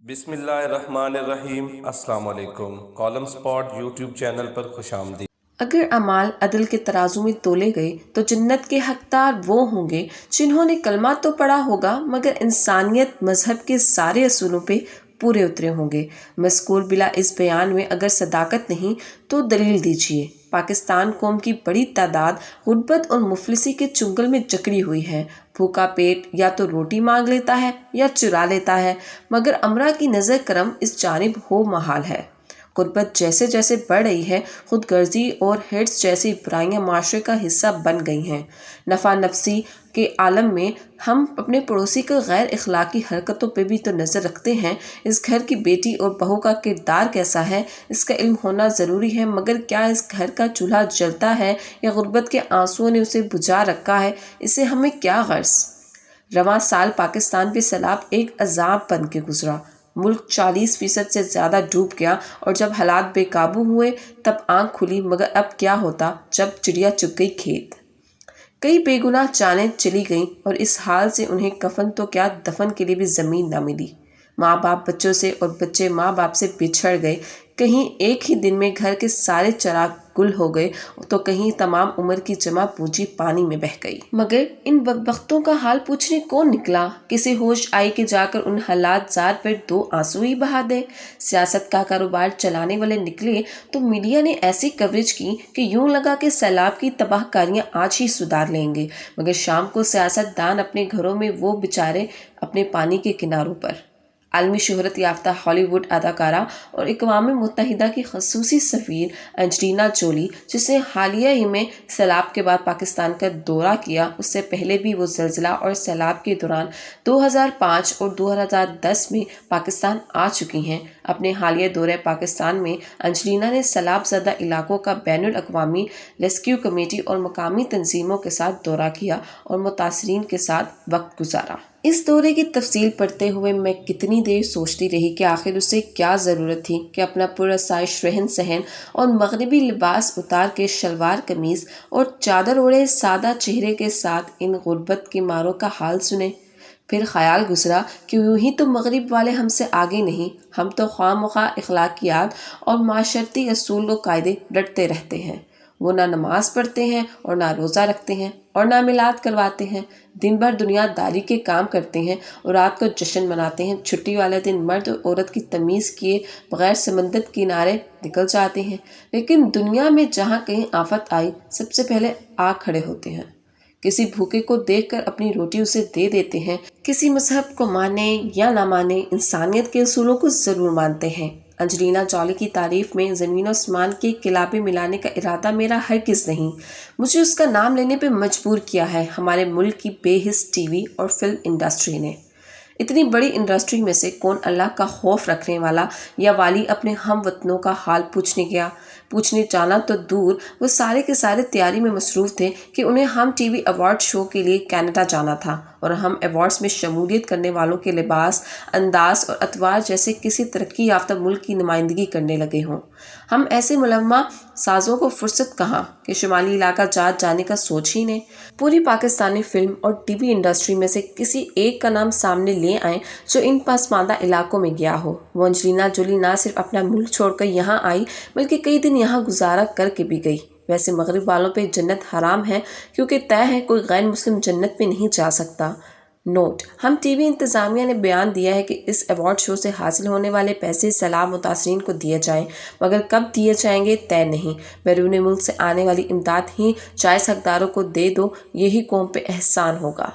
بسم اللہ الرحمن الرحیم۔ السلام علیکم۔ کالم سپاٹ یوٹیوب چینل پر خوش آمدید۔ اگر اعمال عدل کے ترازو میں تولے گئے تو جنت کے حقدار وہ ہوں گے جنہوں نے کلمہ تو پڑھا ہوگا مگر انسانیت مذہب کے سارے اصولوں پہ پورے اترے ہوں گے۔ مذکور بلا اس بیان میں اگر صداقت نہیں تو دلیل دیجیے۔ پاکستان قوم کی بڑی تعداد غربت اور مفلسی کے چنگل میں جکڑی ہوئی ہے۔ بھوکا پیٹ یا تو روٹی مانگ لیتا ہے یا چرا لیتا ہے، مگر امرا کی نظر کرم اس جانب ہو محال ہے۔ غربت جیسے جیسے بڑھ رہی ہے، خود غرضی اور ہرس جیسی برائیاں معاشرے کا حصہ بن گئی ہیں۔ نفع نفسی کے عالم میں ہم اپنے پڑوسی کی غیر اخلاقی حرکتوں پہ بھی تو نظر رکھتے ہیں۔ اس گھر کی بیٹی اور بہو کا کردار کیسا ہے، اس کا علم ہونا ضروری ہے، مگر کیا اس گھر کا چولہا جلتا ہے یا غربت کے آنسوؤں نے اسے بجھا رکھا ہے، اسے ہمیں کیا غرض۔ رواں سال پاکستان پہ سیلاب ایک عذاب بن کے گزرا۔ ملک 40% سے زیادہ ڈوب گیا اور جب حالات بے قابو ہوئے تب آنکھ کھلی، مگر اب کیا ہوتا جب چڑیا چگ گئی کھیت۔ کئی بے گناہ جانیں چلی گئیں اور اس حال سے انہیں کفن تو کیا دفن کے لیے بھی زمین نہ ملی۔ ماں باپ بچوں سے اور بچے ماں باپ سے بچھڑ گئے۔ کہیں ایک ہی دن میں گھر کے سارے چراغ گل ہو گئے تو کہیں تمام عمر کی جمع پونجی پانی میں بہہ گئی۔ مگر ان بدبختوں کا حال پوچھنے کون نکلا؟ کسی ہوش آئی کہ جا کر ان حالات زار پر 2 آنسو ہی بہا دے۔ سیاست کا کاروبار چلانے والے نکلے تو میڈیا نے ایسی کوریج کی کہ یوں لگا کہ سیلاب کی تباہ کاریاں آج ہی سدھار لیں گے، مگر شام کو سیاست دان اپنے گھروں میں، وہ بیچارے اپنے پانی کے کناروں پر۔ عالمی شہرت یافتہ ہالی ووڈ اداکارہ اور اقوام متحدہ کی خصوصی سفیر انجلینا جولی، جس نے حالیہ ہی میں سیلاب کے بعد پاکستان کا دورہ کیا، اس سے پہلے بھی وہ زلزلہ اور سیلاب کے دوران 2005 اور 2010 میں پاکستان آ چکی ہیں۔ اپنے حالیہ دورہ پاکستان میں انجلینا نے سیلاب زدہ علاقوں کا بین الاقوامی ریسکیو کمیٹی اور مقامی تنظیموں کے ساتھ دورہ کیا اور متاثرین کے ساتھ وقت گزارا۔ اس دورے کی تفصیل پڑھتے ہوئے میں کتنی دیر سوچتی رہی کہ آخر اسے کیا ضرورت تھی کہ اپنا پرآسائش رہن سہن اور مغربی لباس اتار کے شلوار قمیض اور چادر اوڑھے سادہ چہرے کے ساتھ ان غربت کے ماروں کا حال سنے۔ پھر خیال گزرا کہ یوں ہی تو مغرب والے ہم سے آگے نہیں، ہم تو خواہ مخواہ اخلاقیات اور معاشرتی اصول و قاعدے رٹتے رہتے ہیں۔ وہ نہ نماز پڑھتے ہیں اور نہ روزہ رکھتے ہیں اور نہ میلاد کرواتے ہیں، دن بھر دنیا داری کے کام کرتے ہیں اور رات کو جشن مناتے ہیں، چھٹی والے دن مرد اور عورت کی تمیز کیے بغیر سمندر کنارے نکل جاتے ہیں، لیکن دنیا میں جہاں کہیں آفت آئی سب سے پہلے آ کھڑے ہوتے ہیں۔ کسی بھوکے کو دیکھ کر اپنی روٹی اسے دے دیتے ہیں۔ کسی مذہب کو مانے یا نہ مانے، انسانیت کے اصولوں کو ضرور مانتے ہیں۔ انجلینا جولی کی تعریف میں زمین و آسمان کے کلابے ملانے کا ارادہ میرا ہرگز نہیں۔ مجھے اس کا نام لینے پہ مجبور کیا ہے ہمارے ملک کی بے حس ٹی وی اور فلم انڈسٹری نے۔ اتنی بڑی انڈسٹری میں سے کون اللہ کا خوف رکھنے والا یا والی اپنے ہم وطنوں کا حال پوچھنے گیا؟ پوچھنے جانا تو دور، وہ سارے کے سارے تیاری میں مصروف تھے کہ انہیں ہم ٹی وی ایوارڈ شو کے لیے کینیڈا جانا تھا اور ہم ایوارڈز میں شمولیت کرنے والوں کے لباس، انداز اور اطوار جیسے کسی ترقی یافتہ ملک کی نمائندگی کرنے لگے ہوں۔ ہم ایسے ملمہ سازوں کو فرصت کہاں کہ شمالی علاقہ جات جانے کا سوچ ہی نے۔ پوری پاکستانی فلم اور ٹی وی انڈسٹری میں سے کسی ایک کا نام سامنے لے آئیں جو ان پسماندہ علاقوں میں گیا ہو۔ وہ انجلینا جولی نہ صرف اپنا ملک چھوڑ کر یہاں آئی بلکہ کئی دن یہاں گزارا کر کے بھی گئی۔ ویسے مغرب والوں پہ جنت حرام ہے کیونکہ طے ہے کوئی غیر مسلم جنت پہ نہیں جا سکتا۔ نوٹ: ہم ٹی وی انتظامیہ نے بیان دیا ہے کہ اس ایوارڈ شو سے حاصل ہونے والے پیسے سیلاب متاثرین کو دیے جائیں، مگر کب دیے جائیں گے طے نہیں۔ بیرون ملک سے آنے والی امداد ہی جائز حقداروں کو دے دو، یہی قوم پہ احسان ہوگا۔